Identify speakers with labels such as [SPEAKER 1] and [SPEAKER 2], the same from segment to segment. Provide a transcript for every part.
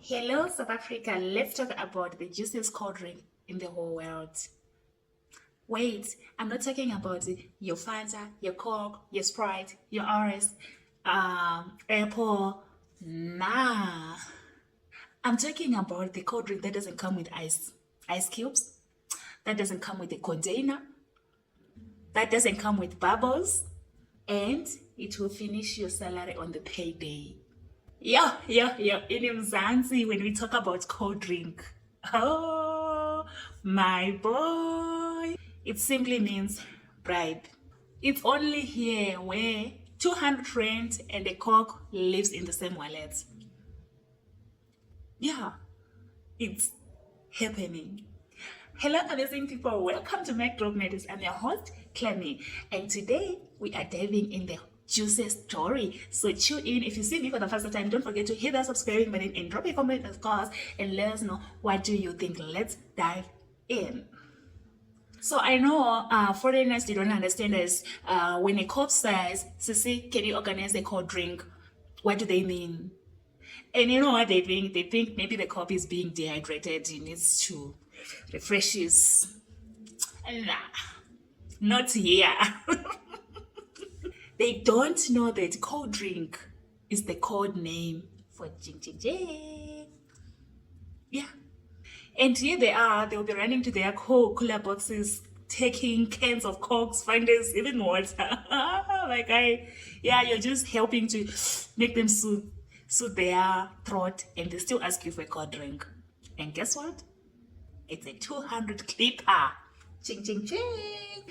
[SPEAKER 1] Hello, South Africa. Let's talk about the juiciest cold drink in the whole world. Wait, I'm not talking about your Fanta, your Coke, your Sprite, your RS, Apple. Nah. I'm talking about the cold drink that doesn't come with ice cubes, that doesn't come with a container, that doesn't come with bubbles, and it will finish your salary on the payday. Yeah. In Mzansi, when we talk about cold drink, oh, my boy, it simply means bribe. It's only here where 200 rand and a coke lives in the same wallet. Yeah, it's happening. Hello, amazing people. Welcome to Make Drop Matters. I'm your host, Clemmy, and today we are diving in the juiciest story. So tune in. If you see me for the first time, don't forget to hit that subscribing button and drop a comment, of course, and let us know what do you think. Let's dive in. So I know foreigners, they don't understand this. When a cop says, Sisi, can you organize a cold drink? What do they mean? And you know what they think? They think maybe the cop is being dehydrated. He needs to refresh his. Nah, not here. They don't know that cold drink is the code name for jing jing jing. Yeah. And here they are, they'll be running to their cooler boxes, taking cans of Cokes, finders, even water. You're just helping to make them soothe their throat, and they still ask you for a cold drink. And guess what? It's a 200 clipper. Ching, ching, ching.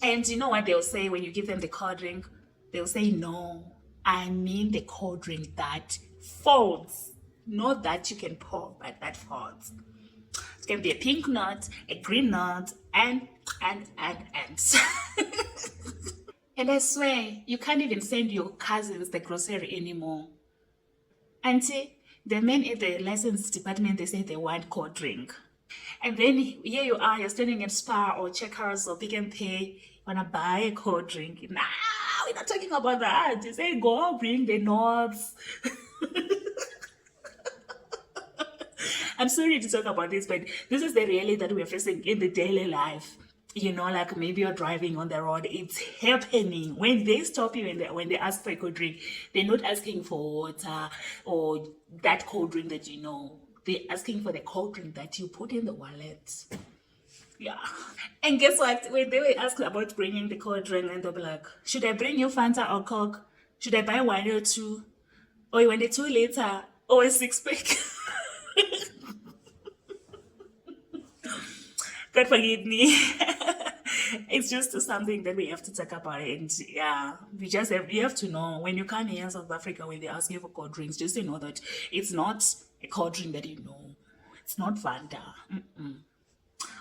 [SPEAKER 1] And you know what they'll say when you give them the cold drink? They'll say, no, I mean the cold drink that folds. Not that you can pour, but that folds. It can be a pink nut, a green nut, and. And I swear, you can't even send your cousins the grocery anymore. Auntie, the men at the license department, they say they want cold drink. And then here you are, you're standing at Spar or Checkers or Pick and Pay, you wanna buy a cold drink. Nah, we're not talking about that. You say, go bring the nuts. I'm sorry to talk about this, but this is the reality that we're facing in the daily life. You know, like maybe you're driving on the road, it's happening. When they stop you and when they ask for a cold drink, they're not asking for water or that cold drink that you know. They're asking for the cold drink that you put in the wallet. Yeah. And guess what? When they were asked about bringing the cold drink, and they'll be like, should I bring you Fanta or Coke? Should I buy one or two? Or you want a 2 liter or a 6 pack? God forgive me. It's just something that we have to talk about. And yeah, you have to know when you come here in South Africa, when they ask you for cold drinks, just to know that it's not a cold drink that you know. It's not Fanta.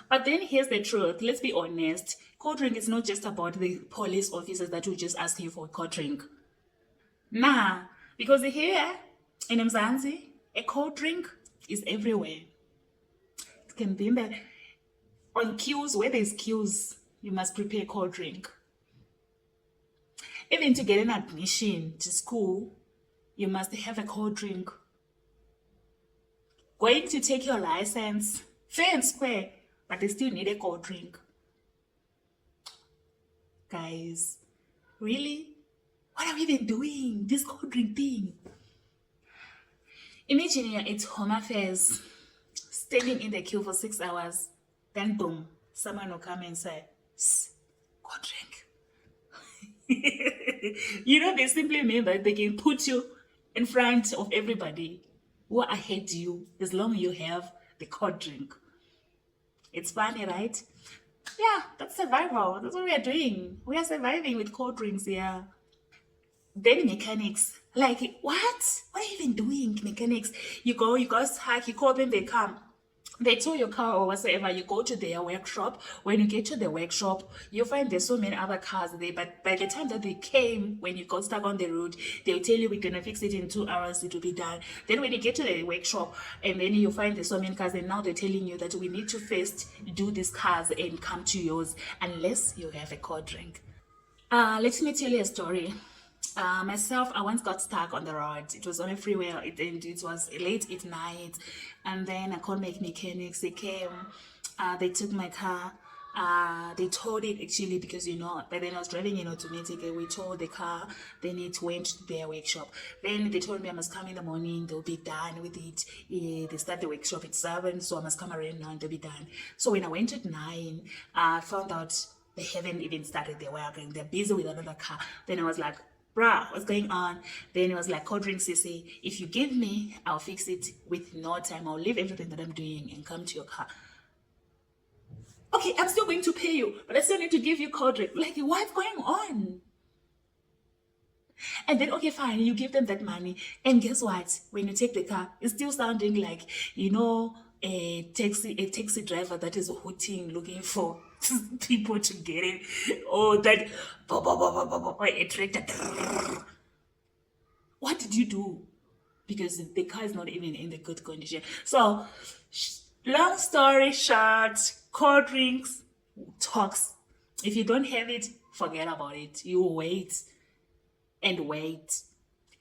[SPEAKER 1] But then here's the truth. Let's be honest. Cold drink is not just about the police officers that will just ask you for a cold drink. Nah, because here in Mzansi, a cold drink is everywhere. It can be in the on queues, where there's queues, you must prepare a cold drink. Even to get an admission to school, you must have a cold drink. Going to take your license, fair and square, but they still need a cold drink. Guys, really? What are we even doing? This cold drink thing. Imagine you're at Home Affairs, standing in the queue for 6 hours. Then boom, someone will come and say, cold drink. You know, they simply mean that they can put you in front of everybody who are ahead you as long as you have the cold drink. It's funny, right? Yeah, that's survival. That's what we are doing. We are surviving with cold drinks, yeah. Then mechanics, like, what? What are you even doing, mechanics? You go hack, you call them, they come. They tow your car or whatsoever, you go to their workshop. When you get to the workshop, you find there's so many other cars there. But by the time that they came, when you got stuck on the road, they'll tell you we're going to fix it in 2 hours, it will be done. Then when you get to the workshop, and then you find there's so many cars, and now they're telling you that we need to first do these cars and come to yours, unless you have a cold drink. Let me tell you a story. Myself, I once got stuck on the road. It was on a freeway, and it was late at night. And then I called my mechanics. They came, they took my car. They towed it actually because, by then I was driving in automatic. We towed the car, then it went to their workshop. Then they told me I must come in the morning, they'll be done with it. They start the workshop at 7, so I must come around 9, they'll be done. So when I went at 9, I found out they haven't even started their work and they're busy with another car. Then I was like, bruh, what's going on? Then it was like, cold drink CC, if you give me, I'll fix it with no time. I'll leave everything that I'm doing and come to your car. Okay, I'm still going to pay you, but I still need to give you cold drink. Like, what's going on? And then, okay, fine, you give them that money. And guess what? When you take the car, it's still sounding like, a taxi driver that is hooting, looking for people to get in. Or that, a tractor. What did you do? Because the car is not even in the good condition. So, long story short, cold drinks, talks. If you don't have it, forget about it. You wait and wait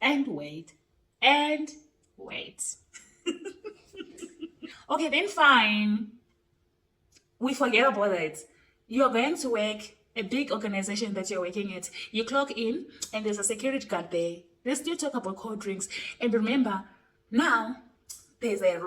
[SPEAKER 1] and wait and wait. Okay, then fine. We forget about it. You're going to work, a big organization that you're working at. You clock in and there's a security guard there. They still talk about cold drinks. And remember, now there's a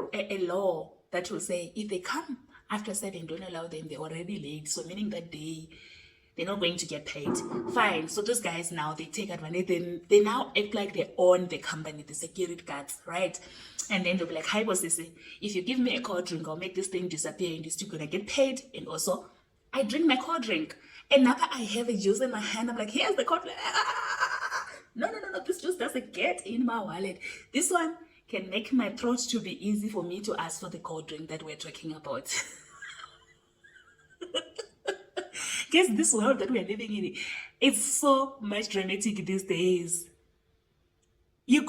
[SPEAKER 1] law that will say if they come after 7, don't allow them, they're already late. So meaning that they're not going to get paid. Fine. So those guys now, they take advantage. They now act like they own the company, the security guards, right? And then they'll be like, hi, boss, if you give me a cold drink, I'll make this thing disappear and you're still going to get paid. And also, I drink my cold drink. And now I have a juice in my hand. I'm like, here's the cold drink. No. This juice doesn't get in my wallet. This one can make my throat to be easy for me to ask for the cold drink that we're talking about. Guess this world that we're living in, it's so much dramatic these days. You're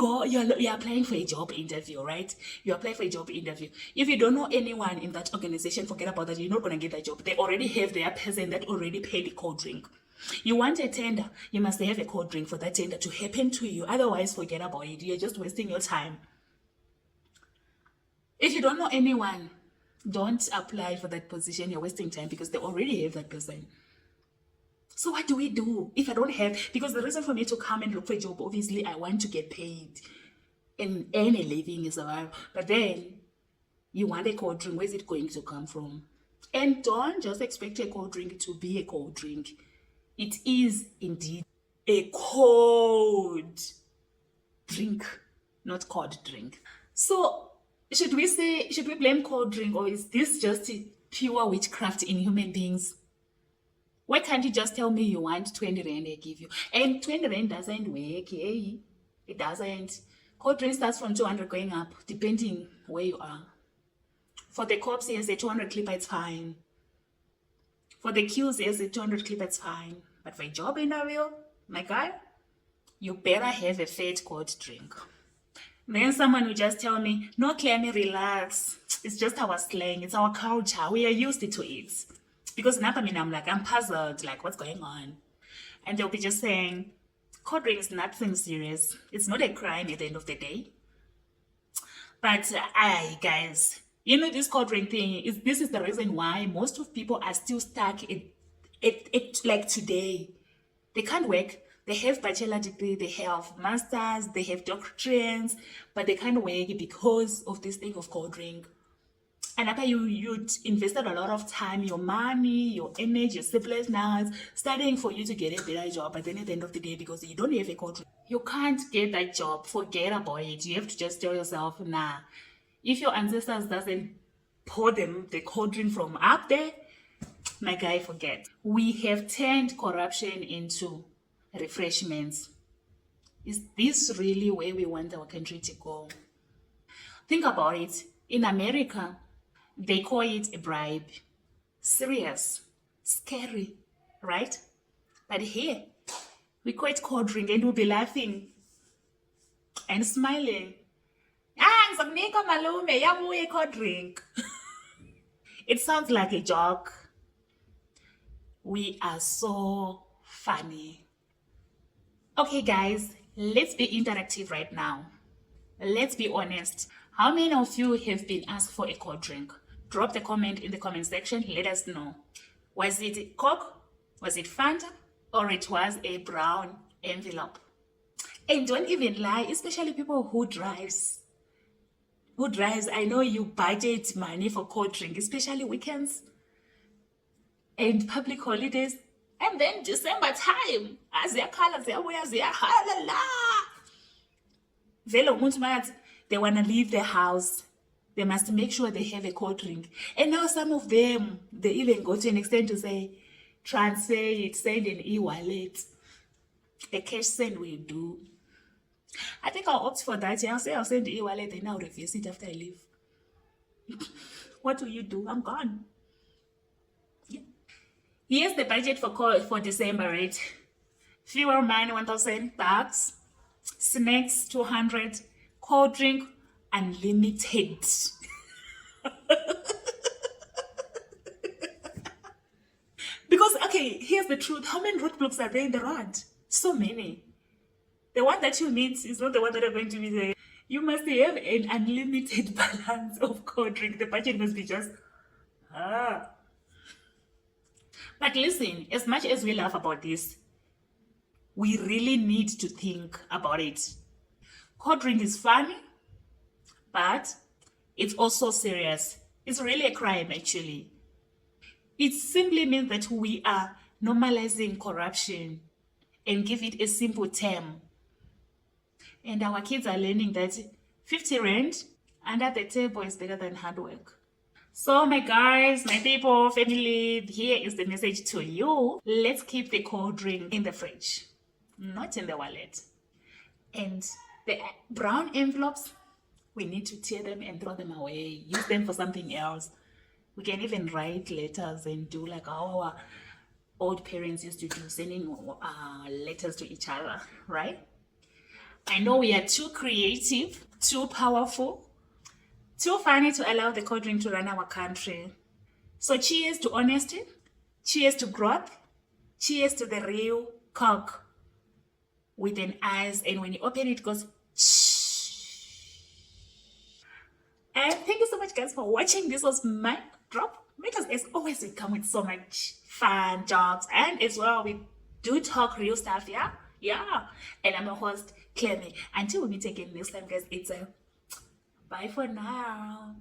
[SPEAKER 1] applying for a job interview, right? You apply for a job interview. If you don't know anyone in that organization, forget about that. You're not going to get that job. They already have their person that already paid the cold drink. You want a tender, you must have a cold drink for that tender to happen to you. Otherwise, forget about it. You're just wasting your time. If you don't know anyone, don't apply for that position. You're wasting time because they already have that person. So what do we do if I don't have? Because the reason for me to come and look for a job, obviously, I want to get paid and earn a living as well. But then you want a cold drink. Where's it going to come from? And don't just expect a cold drink to be a cold drink. It is indeed a cold drink, not cold drink. So should we blame cold drink, or is this just pure witchcraft in human beings? Why can't you just tell me you want 20 rand, I give you? And 20 rand doesn't work, eh? It doesn't. Cold drink starts from 200 going up, depending where you are. For the cops, yes, the 200 clipper, it's fine. For the queues, yes, the 200 clipper, it's fine. But for a job interview, my guy, you better have a fat cold drink. Then someone will just tell me, no, Clemmy, relax. It's just our slang. It's our culture. We are used to it. Because now, I'm like, I'm puzzled. Like, what's going on? And they'll be just saying, cold drink is nothing serious. It's not a crime at the end of the day. But, guys, this cold drink thing, this is the reason why most of people are still stuck at like today. They can't work. They have bachelor degree, they have masters, they have doctorates, but they can't work because of this thing of cold drink. And after you invested a lot of time, your money, your energy, your sleepless nights, studying for you to get a better job. But then at the end of the day, because you don't have a cold drink, you can't get that job. Forget about it. You have to just tell yourself, nah. If your ancestors doesn't pour them the cold drink from up there, my guy, forget. We have turned corruption into refreshments. Is this really where we want our country to go? Think about it. In America, they call it a bribe. Serious, scary, right? But here, we call it cold drink and we'll be laughing and smiling. Ngizomnika malume, yabuye cold drink. It sounds like a joke. We are so funny. Okay, guys, let's be interactive right now. Let's be honest. How many of you have been asked for a cold drink? Drop the comment in the comment section. Let us know. Was it Coke? Was it Fanta? Or it was a brown envelope? And don't even lie, especially people who drives. I know you budget money for cold drink, especially weekends and public holidays. And then December time, as their colors, their wears, their halala. Vele umuntu mayathi they want to leave the house. They must make sure they have a cold drink. And now some of them, they even go to an extent to say, transfer it, send an e-wallet. A cash send will do. I think I'll opt for that. Yeah, I'll say I'll send the e-wallet and I'll reverse it after I leave. What will you do? I'm gone. Yeah. Here's the budget for December, right? Fuel money, 1,000 bucks. Snacks, 200. Cold drink, unlimited. Because, okay, here's the truth. How many roadblocks are there in the road? So many. The one that you meet is not the one that are going to be there. You must have an unlimited balance of cold drink. The budget must be just, But listen, as much as we laugh about this, we really need to think about it. Cold drink is funny, but it's also serious. It's really a crime, actually. It simply means that we are normalizing corruption and give it a simple term. And our kids are learning that 50 rand under the table is better than hard work. So my guys, my people, family, here is the message to you. Let's keep the cold drink in the fridge, not in the wallet. And the brown envelopes, we need to tear them and throw them away. Use them for something else. We can even write letters and do like our old parents used to do, sending letters to each other, right? I know we are too creative, too powerful, too funny to allow the cold drink to run our country. So cheers to honesty, cheers to growth, cheers to the real Coke with an eyes, and when you open it, it goes shh. And thank you so much, guys, for watching. This was my drop, because as always we come with so much fun jokes, and as well we do talk real stuff. Yeah. And I'm a host, Clemmy. Until we meet again next time, guys, it's a bye for now.